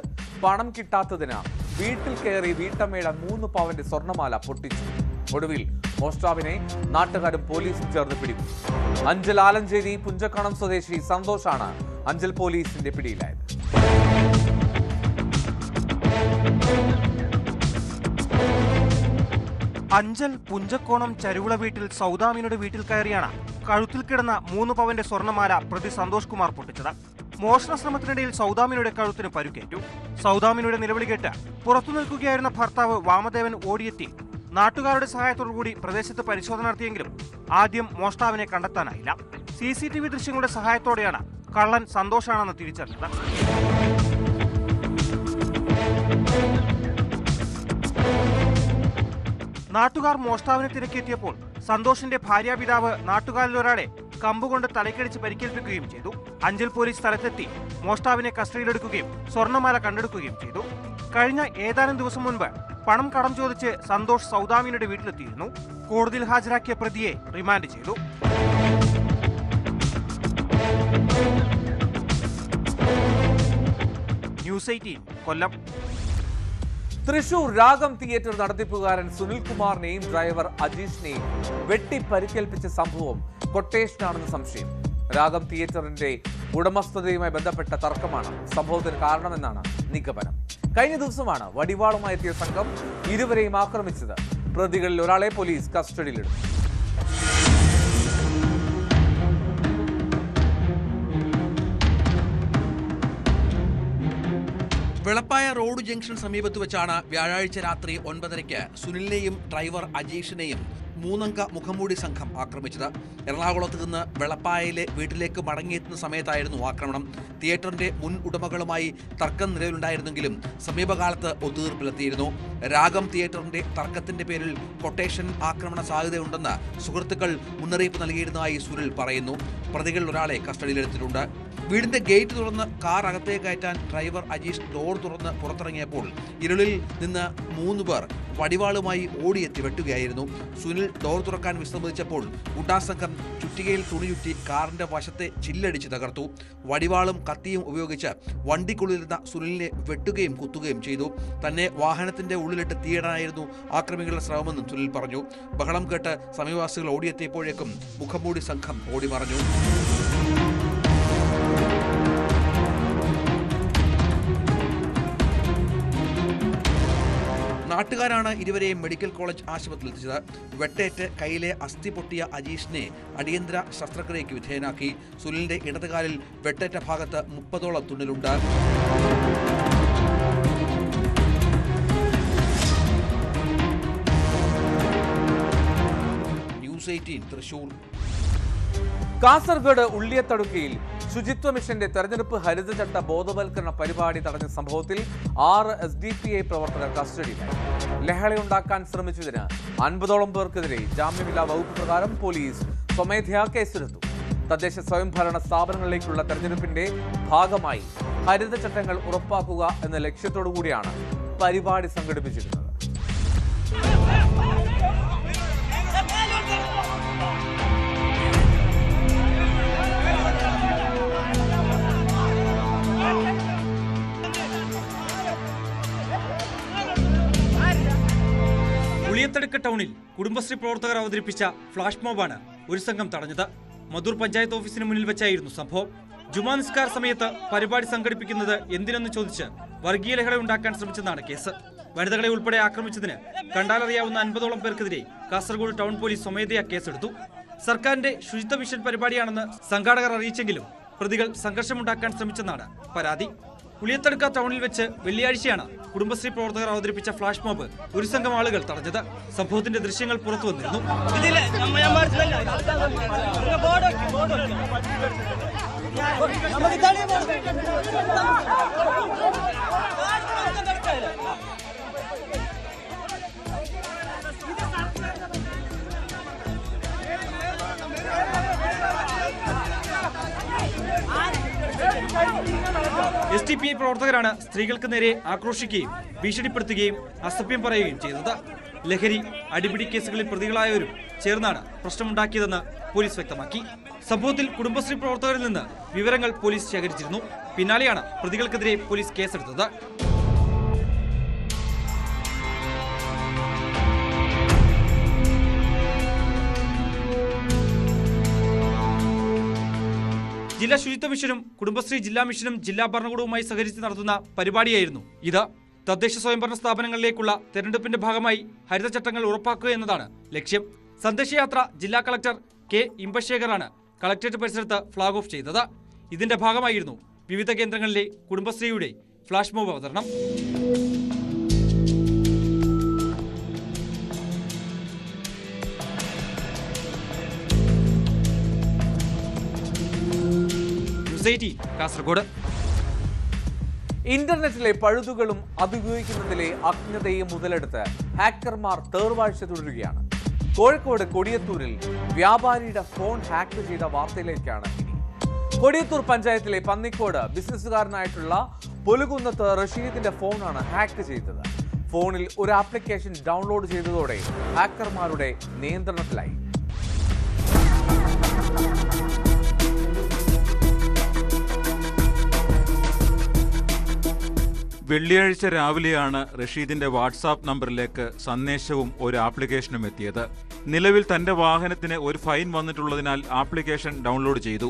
Speaker 1: പണം കിട്ടാത്തതിന് വീട്ടിൽ കയറി വീട്ടമ്മയുടെ 3 പവന്റെ സ്വർണ്ണമാല പൊട്ടിച്ചു. ഒടുവിൽ മോഷ്ടാവിനെ നാട്ടുകാരും പോലീസും ചേർന്ന് പിടികൂടി. അഞ്ചൽ ആലഞ്ചേരി പുഞ്ചക്കണം സ്വദേശി സന്തോഷാണ് അഞ്ചൽ പോലീസിന്റെ പിടിയിലായത്.
Speaker 6: അഞ്ചൽ പുഞ്ചക്കോണം ചരുവിള വീട്ടിൽ സൗദാമിനുടെ വീട്ടിൽ കയറിയാണ് കഴുത്തിൽ കിടന്ന 3 പവന്റെ സ്വർണ്ണമാല പ്രതി സന്തോഷ് കുമാർ പൊട്ടിച്ചത്. മോഷണ ശ്രമത്തിനിടയിൽ സൗദാമിനുടെ കഴുത്തിന് പരുക്കേറ്റു. സൗദാമിനുടെ നിലവിളി കേട്ട് പുറത്തു നിൽക്കുകയായിരുന്ന ഭർത്താവ് വാമദേവൻ ഓടിയെത്തി നാട്ടുകാരുടെ സഹായത്തോടുകൂടി പ്രദേശത്ത് പരിശോധന നടത്തിയെങ്കിലും ആദ്യം മോഷ്ടാവിനെ കണ്ടെത്താനായില്ല. CCTV ദൃശ്യങ്ങളുടെ സഹായത്തോടെയാണ് കള്ളൻ സന്തോഷാണെന്ന് തിരിച്ചറിഞ്ഞത്. നാട്ടുകാർ മോഷ്ടാവിനെ തിരക്കെത്തിയപ്പോൾ സന്തോഷിന്റെ ഭാര്യാപിതാവ് നാട്ടുകാരിലൊരാളെ കമ്പുകൊണ്ട് തലക്കടിച്ച് പരിക്കേൽപ്പിക്കുകയും ചെയ്തു. അഞ്ചൽ പോലീസ് സ്ഥലത്തെത്തി മോഷ്ടാവിനെ കസ്റ്റഡിയിലെടുക്കുകയും സ്വർണ്ണമാല കണ്ടെടുക്കുകയും ചെയ്തു. കഴിഞ്ഞ ഏതാനും ദിവസം മുൻപ് പണം കടം ചോദിച്ച് സന്തോഷ് സൗദാമിനുടെ വീട്ടിലെത്തിയിരുന്നു. കോടതിയിൽ ഹാജരാക്കിയ പ്രതിയെ റിമാൻഡ് ചെയ്തു. ന്യൂസ് 18 കൊല്ലം.
Speaker 1: തൃശൂർ രാഗം തിയേറ്റർ നടത്തിപ്പുകാരൻ സുനിൽകുമാറിനെയും ഡ്രൈവർ അജീഷിനെയും വെട്ടി പരിക്കേൽപ്പിച്ച സംഭവം കൊട്ടേഷനാണെന്ന് സംശയം. രാഗം തിയേറ്ററിന്റെ ഉടമസ്ഥതയുമായി ബന്ധപ്പെട്ട തർക്കമാണ് സംഭവത്തിന് കാരണമെന്നാണ് നിഗമനം. കഴിഞ്ഞ ദിവസമാണ് വടിവാളുമായി എത്തിയ സംഘം ഇരുവരെയും ആക്രമിച്ചത്. പ്രതികളിൽ ഒരാളെ പോലീസ് കസ്റ്റഡിയിലെടുത്തു.
Speaker 9: വെളപ്പായ റോഡ് ജംഗ്ഷൻ സമീപത്ത് വെച്ചാണ് വ്യാഴാഴ്ച രാത്രി 9:30 സുനിലിനെയും ഡ്രൈവർ അജീഷിനെയും 3 അംഗ മുഖംമൂടി സംഘം ആക്രമിച്ചത്. എറണാകുളത്ത് നിന്ന് വെളപ്പായയിലെ വീട്ടിലേക്ക് മടങ്ങിയെത്തുന്ന സമയത്തായിരുന്നു ആക്രമണം. തിയേറ്ററിന്റെ മുൻ ഉടമകളുമായി തർക്കം നിലവിലുണ്ടായിരുന്നെങ്കിലും സമീപകാലത്ത് ഒത്തുതീർപ്പിലെത്തിയിരുന്നു. രാഗം തിയേറ്ററിന്റെ തർക്കത്തിന്റെ പേരിൽ കൊട്ടേഷൻ ആക്രമണ സാധ്യതയുണ്ടെന്ന് സുഹൃത്തുക്കൾ മുന്നറിയിപ്പ് നൽകിയിരുന്നതായി സുനിൽ പറയുന്നു. പ്രതികളിൽ ഒരാളെ കസ്റ്റഡിയിലെടുത്തിട്ടുണ്ട്. വീടിന്റെ ഗേറ്റ് തുറന്ന് കാർ അകത്തേക്ക് കയറ്റാൻ ഡ്രൈവർ അജീഷ് ഡോർ തുറന്ന് പുറത്തിറങ്ങിയപ്പോൾ ഇരുളിൽ നിന്ന് 3 പേർ വടിവാളുമായി ഓടിയെത്തി വെട്ടുകയായിരുന്നു. സുനിൽ ഡോർ തുറക്കാൻ വിസമ്മതിച്ചപ്പോൾ ഗുണ്ടാസംഘം ചുറ്റികയിൽ തുണി ചുറ്റി കാറിന്റെ വശത്തെ ചില്ലടിച്ച് തകർത്തു. വടിവാളും കത്തിയും ഉപയോഗിച്ച് വണ്ടിക്കുള്ളിലിരുന്ന സുനിലിനെ വെട്ടുകയും കുത്തുകയും ചെയ്തു. തന്നെ വാഹനത്തിന്റെ ഉള്ളിലിട്ട് തീയിടാനായിരുന്നു ആക്രമികളുടെ ശ്രമമെന്നും സുനിൽ പറഞ്ഞു. ബഹളം കേട്ട് സമീപവാസികൾ ഓടിയെത്തിയപ്പോഴേക്കും മുഖംമൂടി സംഘം ഓടിമറഞ്ഞു. നാട്ടുകാരാണ് ഇരുവരെയും മെഡിക്കൽ കോളേജ് ആശുപത്രിയിൽ എത്തിച്ചത്. വെട്ടേറ്റ് കൈയിലെ അസ്ഥി പൊട്ടിയ അജീഷിനെ അടിയന്തര ശസ്ത്രക്രിയയ്ക്ക് വിധേയനാക്കി. സുനിലിന്റെ ഇടതുകാലിൽ വെട്ടേറ്റ ഭാഗത്ത് 30ഓളം തുന്നലുണ്ട്. ന്യൂസ് 18 തൃശൂർ.
Speaker 1: കാസർഗോഡ് ഉള്ളിയത്തടുക്കയിൽ ശുചിത്വ മിഷന്റെ തെരഞ്ഞെടുപ്പ് ഹരിതചട്ട ബോധവൽക്കരണ പരിപാടി തടഞ്ഞ സംഭവത്തിൽ 6 SDPI പ്രവർത്തകർ കസ്റ്റഡിയിലായി. ലഹളയുണ്ടാക്കാൻ ശ്രമിച്ചതിന് 50ഓളം പേർക്കെതിരെ ജാമ്യമില്ലാ വകുപ്പ് പ്രകാരം പോലീസ് സ്വമേധയാ കേസെടുത്തു. തദ്ദേശ സ്വയംഭരണ സ്ഥാപനങ്ങളിലേക്കുള്ള തെരഞ്ഞെടുപ്പിന്റെ ഭാഗമായി ഹരിതചട്ടങ്ങൾ ഉറപ്പാക്കുക എന്ന ലക്ഷ്യത്തോടു കൂടിയാണ് പരിപാടി സംഘടിപ്പിച്ചിരുന്നത്.
Speaker 10: ഉളിയത്തടുക്ക ടൗണിൽ കുടുംബശ്രീ പ്രവർത്തകർ അവതരിപ്പിച്ച ഫ്ലാഷ് മോബാണ് ഒരു സംഘം തടഞ്ഞത്. മധൂർ പഞ്ചായത്ത് ഓഫീസിന് മുന്നിൽ വെച്ചായിരുന്നു സംഭവം. ജുമാ നിസ്കാര സമയത്ത് പരിപാടി സംഘടിപ്പിക്കുന്നത് എന്തിനെന്ന് ചോദിച്ച് വർഗീയ ലഹള ഉണ്ടാക്കാൻ ശ്രമിച്ചെന്നാണ് കേസ്. വനിതകളെ ഉൾപ്പെടെ ആക്രമിച്ചതിന് കണ്ടാലറിയാവുന്ന 50ഓളം പേർക്കെതിരെ കാസർഗോഡ് ടൗൺ പോലീസ് സ്വമേധയാ കേസെടുത്തു. സർക്കാരിന്റെ ശുചിത്വ മിഷൻ പരിപാടിയാണെന്ന് സംഘാടകർ അറിയിച്ചെങ്കിലും പ്രതികൾ സംഘർഷമുണ്ടാക്കാൻ ശ്രമിച്ചെന്നാണ് പരാതി. ഉളിയത്തടുക്ക ടൗണിൽ വെച്ച് വെള്ളിയാഴ്ചയാണ് കുടുംബശ്രീ പ്രവർത്തകർ അവതരിപ്പിച്ച ഫ്ലാഷ് മോബ് ഒരു സംഘം ആളുകൾ തടഞ്ഞത്. സംഭവത്തിന്റെ ദൃശ്യങ്ങൾ പുറത്തു വന്നിരുന്നു. SDPI പ്രവർത്തകരാണ് സ്ത്രീകൾക്ക് നേരെ ആക്രോശിക്കുകയും ഭീഷണിപ്പെടുത്തുകയും അസഭ്യം പറയുകയും ചെയ്തത്. ലഹരി, അടിപിടി കേസുകളിൽ പ്രതികളായവരും ചേർന്നാണ് പ്രശ്നമുണ്ടാക്കിയതെന്ന് പോലീസ് വ്യക്തമാക്കി. സംഭവത്തിൽ കുടുംബശ്രീ പ്രവർത്തകരിൽ നിന്ന് വിവരങ്ങൾ പോലീസ് ശേഖരിച്ചിരുന്നു. പിന്നാലെയാണ് പ്രതികൾക്കെതിരെ പോലീസ് കേസെടുത്തത്. ജില്ലാ ശുചിത്വ മിഷനും കുടുംബശ്രീ ജില്ലാ മിഷനും ജില്ലാ ഭരണകൂടവുമായി സഹകരിച്ച് നടത്തുന്ന പരിപാടിയായിരുന്നു ഇത്. തദ്ദേശ സ്വയംഭരണ സ്ഥാപനങ്ങളിലേക്കുള്ള തെരഞ്ഞെടുപ്പിന്റെ ഭാഗമായി ഹരിതചട്ടങ്ങൾ ഉറപ്പാക്കുക എന്നതാണ് ലക്ഷ്യം. സന്ദേശയാത്ര ജില്ലാ കളക്ടർ K. ഇമ്പശേഖറാണ് കളക്ടറേറ്റ് പരിസരത്ത് ഫ്ളാഗ് ഓഫ് ചെയ്തത്. ഇതിന്റെ ഭാഗമായിരുന്നു വിവിധ കേന്ദ്രങ്ങളിലെ കുടുംബശ്രീയുടെ ഫ്ലാഷ് മോബ് അവതരണം. കാസർഗോഡ്.
Speaker 1: ഇന്റർനെറ്റിലെ പഴുതുകളും അതുപയോഗിക്കുന്നതിലെ അജ്ഞതയും മുതലെടുത്ത് ഹാക്കർമാർ തേർവാഴ്ച തുടരുകയാണ്. കോഴിക്കോട് കൊടിയത്തൂരിൽ വ്യാപാരിയുടെ ഫോൺ ഹാക്ക് ചെയ്ത വാർത്തയിലേക്കാണ് ഇനി. കൊടിയത്തൂർ പഞ്ചായത്തിലെ പന്നിക്കോട് ബിസിനസ്സുകാരനായിട്ടുള്ള പൊലുകുന്നത്ത് റഷീദിന്റെ ഫോണാണ് ഹാക്ക് ചെയ്തത്. ഫോണിൽ ഒരു ആപ്ലിക്കേഷൻ ഡൗൺലോഡ് ചെയ്തതോടെ ഹാക്കർമാരുടെ നിയന്ത്രണത്തിലായി.
Speaker 8: വെള്ളിയാഴ്ച രാവിലെയാണ് റഷീദിന്റെ വാട്സാപ്പ് നമ്പറിലേക്ക് സന്ദേശവും ഒരു ആപ്ലിക്കേഷനും എത്തിയത്. നിലവിൽ തന്റെ വാഹനത്തിന് ഒരു ഫൈൻ വന്നിട്ടുള്ളതിനാൽ ആപ്ലിക്കേഷൻ ഡൗൺലോഡ് ചെയ്തു.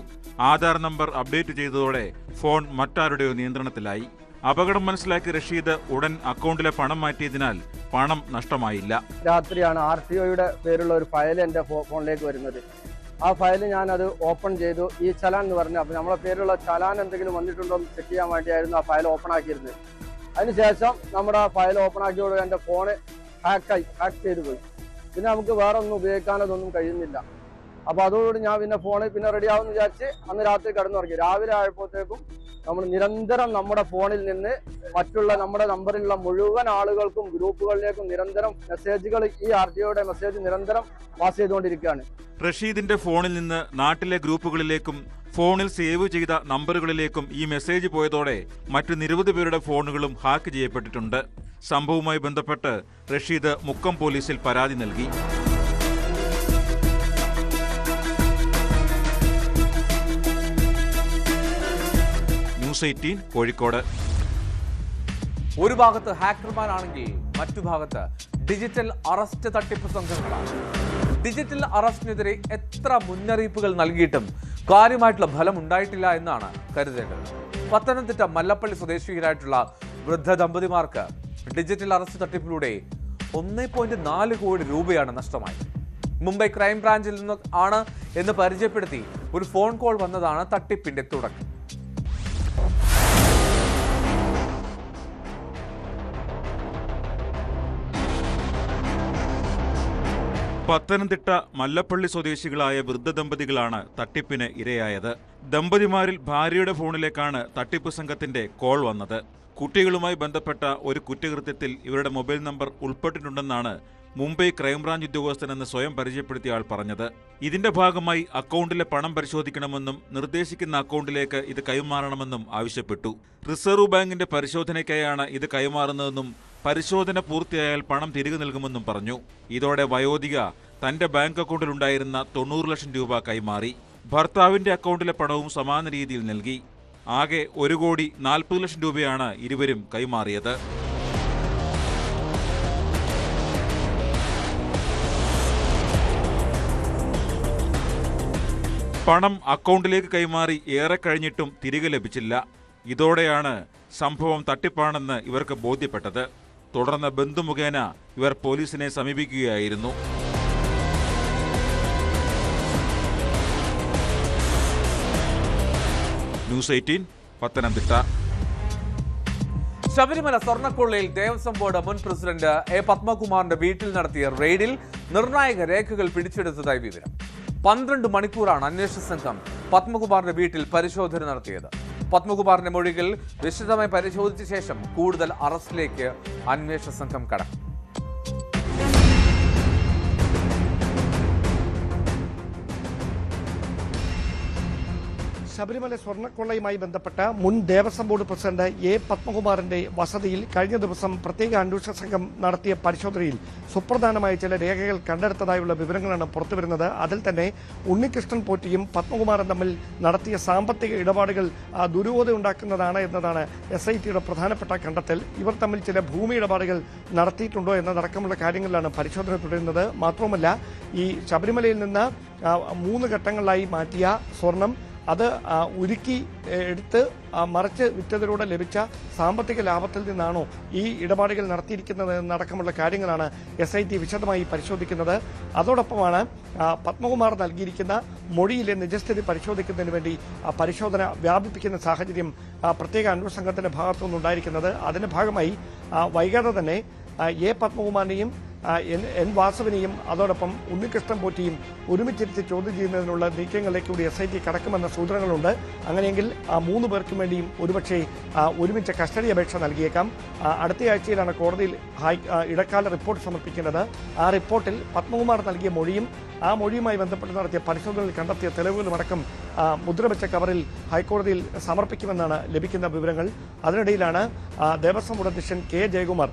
Speaker 8: ആധാർ നമ്പർ അപ്ഡേറ്റ് ചെയ്തതോടെ ഫോൺ മറ്റാരുടെയോ നിയന്ത്രണത്തിലായി. അപകടം മനസ്സിലാക്കി റഷീദ് ഉടൻ അക്കൗണ്ടിലെ പണം മാറ്റിയതിനാൽ പണം നഷ്ടമായില്ല.
Speaker 11: രാത്രിയാണ് RTOയുടെ പേരുള്ള ഒരു ഫയൽ എൻ്റെ ഫോണിലേക്ക് വരുന്നത്. ആ ഫയൽ ഞാനത് ഓപ്പൺ ചെയ്തു. ഈ ചലാൻ എന്ന് പറഞ്ഞു. അപ്പോൾ നമ്മളെ പേരുള്ള ചലാൻ എന്തെങ്കിലും വന്നിട്ടുണ്ടോ എന്ന് ചെക്ക് ചെയ്യാൻ വേണ്ടിയായിരുന്നു ആ ഫയൽ ഓപ്പൺ ആക്കിയിരുന്നത്. അതിനുശേഷം നമ്മുടെ ആ ഫയൽ ഓപ്പൺ ആക്കിയോടെ എൻ്റെ ഫോണ് ഹാക്ക് ചെയ്തു പോയി. പിന്നെ നമുക്ക് വേറെ ഒന്നും ഉപയോഗിക്കാനതൊന്നും കഴിയുന്നില്ല. അപ്പോൾ അതോടുകൂടി ഞാൻ പിന്നെ ഫോണ് റെഡി ആവുമെന്ന് വിചാരിച്ച് അന്ന് രാത്രി കിടന്നുറങ്ങി. രാവിലെ ആയപ്പോഴത്തേക്കും നമ്മൾ നിരന്തരം നമ്മുടെ ഫോണിൽ നിന്ന് മറ്റുള്ള നമ്മുടെ നമ്പറിലുള്ള മുഴുവൻ ആളുകൾക്കും ഗ്രൂപ്പുകളിലേക്കും നിരന്തരം മെസ്സേജുകൾ, ഈ RTOയുടെ മെസ്സേജ് നിരന്തരം പാസ് ചെയ്തുകൊണ്ടിരിക്കുകയാണ്.
Speaker 8: റഷീദിന്റെ ഫോണിൽ നിന്ന് നാട്ടിലെ ഗ്രൂപ്പുകളിലേക്കും ഫോണിൽ സേവ് ചെയ്ത നമ്പറുകളിലേക്കും ഈ മെസ്സേജ് പോയതോടെ മറ്റു നിരവധി പേരുടെ ഫോണുകളും ഹാക്ക് ചെയ്യപ്പെട്ടിട്ടുണ്ട്. സംഭവവുമായി ബന്ധപ്പെട്ട് റഷീദ് മുക്കം പോലീസിൽ പരാതി നൽകി. ന്യൂസ് 18 കോഴിക്കോട്.
Speaker 1: ഒരു ഭാഗത്ത് ഹാക്കർമാരാണെങ്കിൽ മറ്റു ഭാഗത്ത് ഡിജിറ്റൽ അറസ്റ്റ് തട്ടിപ്പ് സംഘങ്ങളാണ്. ഡിജിറ്റൽ അറസ്റ്റിനെതിരെ എത്ര മുന്നറിയിപ്പുകൾ നൽകിയിട്ടും കാര്യമായിട്ടുള്ള ഫലം ഉണ്ടായിട്ടില്ല എന്നാണ് കരുതേണ്ടത്. പത്തനംതിട്ട മല്ലപ്പള്ളി സ്വദേശികളായിട്ടുള്ള വൃദ്ധ ദമ്പതിമാർക്ക് ഡിജിറ്റൽ അറസ്റ്റ് തട്ടിപ്പിലൂടെ 1.4 കോടി രൂപയാണ് നഷ്ടമായത്. മുംബൈ ക്രൈംബ്രാഞ്ചിൽ നിന്ന് ആണ് എന്ന് പരിചയപ്പെടുത്തി ഒരു ഫോൺ കോൾ വന്നതാണ് തട്ടിപ്പിന്റെ തുടക്കം.
Speaker 8: പത്തനംതിട്ട മല്ലപ്പള്ളി സ്വദേശികളായ വൃദ്ധ ദമ്പതികളാണ് തട്ടിപ്പിന് ഇരയായത്. ദമ്പതിമാരിൽ ഭാര്യയുടെ ഫോണിലേക്കാണ് തട്ടിപ്പ് സംഘത്തിന്റെ കോൾ വന്നത്. കുട്ടികളുമായി ബന്ധപ്പെട്ട ഒരു കുറ്റകൃത്യത്തിൽ ഇവരുടെ മൊബൈൽ നമ്പർ ഉൾപ്പെട്ടിട്ടുണ്ടെന്നാണ് മുംബൈ ക്രൈംബ്രാഞ്ച് ഉദ്യോഗസ്ഥനെന്ന് സ്വയം പരിചയപ്പെടുത്തിയ ആൾ പറഞ്ഞത്. ഇതിന്റെ ഭാഗമായി അക്കൗണ്ടിലെ പണം പരിശോധിക്കണമെന്നും നിർദ്ദേശിക്കുന്ന അക്കൗണ്ടിലേക്ക് ഇത് കൈമാറണമെന്നും ആവശ്യപ്പെട്ടു. റിസർവ് ബാങ്കിന്റെ പരിശോധനയ്ക്കായാണ് ഇത് കൈമാറുന്നതെന്നും പരിശോധന പൂർത്തിയായാൽ പണം തിരികെ നൽകുമെന്നും പറഞ്ഞു. ഇതോടെ വയോധിക തന്റെ ബാങ്ക് അക്കൗണ്ടിലുണ്ടായിരുന്ന 90 ലക്ഷം രൂപ കൈമാറി. ഭർത്താവിന്റെ അക്കൗണ്ടിലെ പണവും സമാന രീതിയിൽ നൽകി. ആകെ 1,40 ലക്ഷം രൂപയാണ് ഇരുവരും കൈമാറിയത്. പണം അക്കൗണ്ടിലേക്ക് കൈമാറി ഏറെ കഴിഞ്ഞിട്ടും തിരികെ ലഭിച്ചില്ല. ഇതോടെയാണ് സംഭവം തട്ടിപ്പാണെന്ന് ഇവർക്ക് ബോധ്യപ്പെട്ടത്. തുടർന്ന് ബന്ധുമുഖേന ഇവർ പോലീസിനെ സമീപിക്കുകയായിരുന്നു. ന്യൂസ് 18 പത്തനംതിട്ട.
Speaker 1: ശബരിമല സ്വർണ്ണക്കൊള്ളയിൽ ദേവസ്വം ബോർഡ് മുൻ പ്രസിഡന്റ് എ പത്മകുമാറിന്റെ വീട്ടിൽ നടത്തിയ റെയ്ഡിൽ നിർണായക രേഖകൾ പിടിച്ചെടുത്തതായി വിവരം. 12 മണിക്കൂറാണ് അന്വേഷണ സംഘം പത്മകുമാറിന്റെ വീട്ടിൽ പരിശോധന നടത്തിയത്. പത്മകുമാറിന്റെ മൊഴികൾ വിശദമായി പരിശോധിച്ച ശേഷം കൂടുതൽ അറസ്റ്റിലേക്ക് അന്വേഷണ സംഘം കടക്കും.
Speaker 12: ശബരിമല സ്വർണ്ണക്കൊള്ളയുമായി ബന്ധപ്പെട്ട മുൻ ദേവസ്വം ബോർഡ് പ്രസിഡന്റ് എ പത്മകുമാറിന്റെ വസതിയിൽ കഴിഞ്ഞ ദിവസം പ്രത്യേക അന്വേഷണ സംഘം നടത്തിയ പരിശോധനയിൽ സുപ്രധാനമായ ചില രേഖകൾ കണ്ടെടുത്തതായുള്ള വിവരങ്ങളാണ് പുറത്തുവരുന്നത്. അതിൽ തന്നെ ഉണ്ണികൃഷ്ണൻ പോറ്റിയും പത്മകുമാറും തമ്മിൽ നടത്തിയ സാമ്പത്തിക ഇടപാടുകൾ ദുരൂഹതയുണ്ടാക്കുന്നതാണ് എന്നതാണ് SITയുടെ പ്രധാനപ്പെട്ട കണ്ടെത്തൽ. ഇവർ തമ്മിൽ ചില ഭൂമി ഇടപാടുകൾ നടത്തിയിട്ടുണ്ടോ എന്നതടക്കമുള്ള കാര്യങ്ങളിലാണ് പരിശോധന തുടരുന്നത്. മാത്രവുമല്ല, ഈ ശബരിമലയിൽ നിന്ന് 3 ഘട്ടങ്ങളിലായി മാറ്റിയ സ്വർണം അത് ഉരുക്കി എടുത്ത് മറിച്ച് വിറ്റതിലൂടെ ലഭിച്ച സാമ്പത്തിക ലാഭത്തിൽ നിന്നാണോ ഈ ഇടപാടുകൾ നടത്തിയിരിക്കുന്നത് എന്നടക്കമുള്ള കാര്യങ്ങളാണ് SIT വിശദമായി പരിശോധിക്കുന്നത്. അതോടൊപ്പമാണ് പത്മകുമാർ നൽകിയിരിക്കുന്ന മൊഴിയിലെ നിജസ്ഥിതി പരിശോധിക്കുന്നതിന് വേണ്ടി പരിശോധന വ്യാപിപ്പിക്കുന്ന സാഹചര്യം പ്രത്യേക അന്വേഷണ സംഘത്തിന്റെ ഭാഗത്തുനിന്നുണ്ടായിരിക്കുന്നത്. അതിന്റെ ഭാഗമായി വൈകാതെ തന്നെ എ പത്മകുമാറിനെയും എൻ വാസവനെയും അതോടൊപ്പം ഉണ്ണികൃഷ്ണൻ പോറ്റിയും ഒരുമിച്ചിരുത്തി ചോദ്യം ചെയ്യുന്നതിനുള്ള നീക്കങ്ങളിലേക്ക് കൂടി SIT കടക്കുമെന്ന സൂചനകളുണ്ട്. അങ്ങനെയെങ്കിൽ 3 പേർക്കും വേണ്ടിയും ഒരുപക്ഷെ ഒരുമിച്ച് കസ്റ്റഡി അപേക്ഷ നൽകിയേക്കാം. അടുത്തയാഴ്ചയിലാണ് കോടതിയിൽ ഇടക്കാല റിപ്പോർട്ട് സമർപ്പിക്കേണ്ടത്. ആ റിപ്പോർട്ടിൽ പത്മകുമാർ നൽകിയ മൊഴിയും ആ മൊഴിയുമായി ബന്ധപ്പെട്ട് നടത്തിയ പരിശോധനയിൽ കണ്ടെത്തിയ തെളിവുകളുമടക്കം മുദ്രവെച്ച കവറിൽ ഹൈക്കോടതിയിൽ സമർപ്പിക്കുമെന്നാണ് ലഭിക്കുന്ന വിവരങ്ങൾ. അതിനിടയിലാണ് ദേവസ്വം ബോർഡ് അധ്യക്ഷൻ K ജയകുമാർ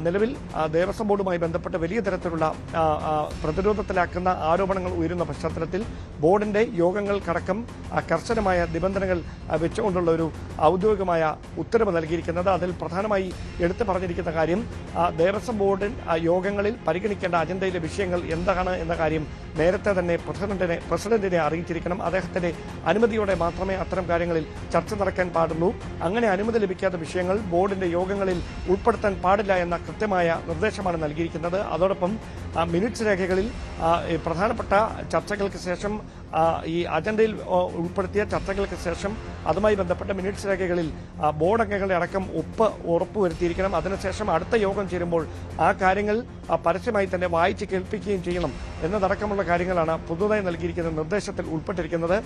Speaker 12: നിലവിൽ ദേവസ്വം ബോർഡുമായി ബന്ധപ്പെട്ട് വലിയ തരത്തിലുള്ള പ്രതിരോധത്തിലാക്കുന്ന ആരോപണങ്ങൾ ഉയരുന്ന പശ്ചാത്തലത്തിൽ ബോർഡിന്റെ യോഗങ്ങൾക്കടക്കം കർശനമായ നിബന്ധനകൾ വെച്ചുകൊണ്ടുള്ള ഒരു ഔദ്യോഗികമായ ഉത്തരവ് നൽകിയിരിക്കുന്നത്. അതിൽ പ്രധാനമായി എടുത്തു പറഞ്ഞിരിക്കുന്ന കാര്യം ദേവസ്വം ബോർഡ് യോഗങ്ങളിൽ പരിഗണിക്കേണ്ട അജണ്ടയിലെ വിഷയങ്ങൾ എന്താണ് എന്ന കാര്യം നേരത്തെ തന്നെ പ്രസിഡന്റിനെ അറിയിച്ചിരിക്കണം. അദ്ദേഹത്തിന്റെ അനുമതിയോടെ മാത്രമേ അത്തരം കാര്യങ്ങളിൽ ചർച്ച നടക്കാൻ പാടുള്ളൂ. അങ്ങനെ അനുമതി ലഭിക്കാത്ത വിഷയങ്ങൾ ബോർഡിന്റെ യോഗങ്ങളിൽ ഉൾപ്പെടുത്താൻ പാടില്ല എന്ന കൃത്യമായ നിർദ്ദേശമാണ് നൽകിയിരിക്കുന്നത്. അതോടൊപ്പം മിനിറ്റ്സ് രേഖകളിൽ പ്രധാനപ്പെട്ട ചർച്ചകൾക്ക് ശേഷം ഈ അജണ്ടയിൽ ഉൾപ്പെടുത്തിയ ചർച്ചകൾക്ക് ശേഷം അതുമായി ബന്ധപ്പെട്ട മിനിറ്റ്സ് രേഖകളിൽ ബോർഡ് അംഗങ്ങളുടെ അടക്കം ഉറപ്പുവരുത്തിയിരിക്കണം. അതിനുശേഷം അടുത്ത യോഗം ചേരുമ്പോൾ ആ കാര്യങ്ങൾ പരസ്യമായി തന്നെ വായിച്ച് കേൾപ്പിക്കുകയും ചെയ്യണം എന്നതടക്കമുള്ള കാര്യങ്ങളാണ് പുതുതായി നൽകിയിരിക്കുന്ന നിർദ്ദേശത്തിൽ ഉൾപ്പെട്ടിരിക്കുന്നത്.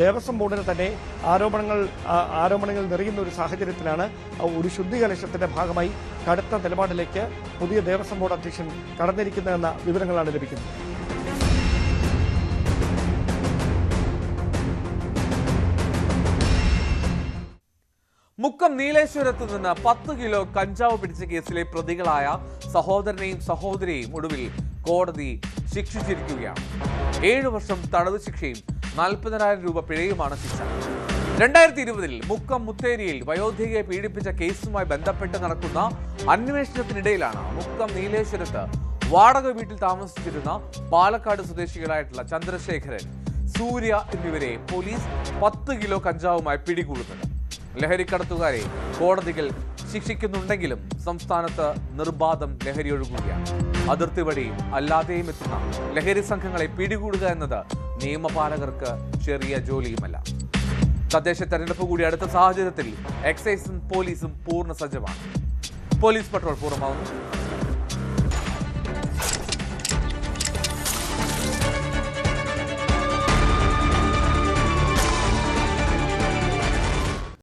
Speaker 12: ദേവസ്വം ബോർഡിന് തന്നെ ആരോപണങ്ങൾ നിറയുന്ന ഒരു സാഹചര്യത്തിലാണ് ഒരു ശുദ്ധീകരണത്തിന്റെ ഭാഗമായി കടുത്ത നിലപാടിലേക്ക് പുതിയ ദേവസ്വം ബോർഡ് അധ്യക്ഷൻ കടന്നിരിക്കുന്നതെന്ന വിവരങ്ങളാണ് ലഭിക്കുന്നത്.
Speaker 1: മുക്കം നീലേശ്വരത്ത് നിന്ന് 10 കിലോ കഞ്ചാവ് പിടിച്ച കേസിലെ പ്രതികളായ സഹോദരനെയും സഹോദരിയെയും ഒടുവിൽ കോടതി ശിക്ഷിച്ചിരിക്കുകയാണ്. 7 വർഷം തടവ് ശിക്ഷയും 40,000 രൂപ പിഴയുമാണ് ശിക്ഷ. 2020 മുക്കം മുത്തേരിയിൽ വയോധികയെ പീഡിപ്പിച്ച കേസുമായി ബന്ധപ്പെട്ട് നടക്കുന്ന അന്വേഷണത്തിനിടയിലാണ് മുക്കം നീലേശ്വരത്ത് വാടക വീട്ടിൽ താമസിച്ചിരുന്ന പാലക്കാട് സ്വദേശികളായിട്ടുള്ള ചന്ദ്രശേഖരൻ, സൂര്യ എന്നിവരെ പോലീസ് 10 കിലോ കഞ്ചാവുമായി പിടികൂടുന്നത്. ലഹരിക്കടത്തുകാരെ കോടതികൾ ശിക്ഷിക്കുന്നുണ്ടെങ്കിലും സംസ്ഥാനത്ത് നിർബാധം ലഹരി ഒഴുകുകയാണ്. അതിർത്തി വഴിയും അല്ലാതെയും എത്തുന്ന ലഹരി സംഘങ്ങളെ പിടികൂടുക എന്നത് നിയമപാലകർക്ക് ചെറിയ ജോലിയുമല്ല. തദ്ദേശ തെരഞ്ഞെടുപ്പ് കൂടി അടുത്ത സാഹചര്യത്തിൽ എക്സൈസും പോലീസും പൂർണ്ണ സജ്ജമാണ്. Police patrol പൂർണ്ണമാവുന്നു.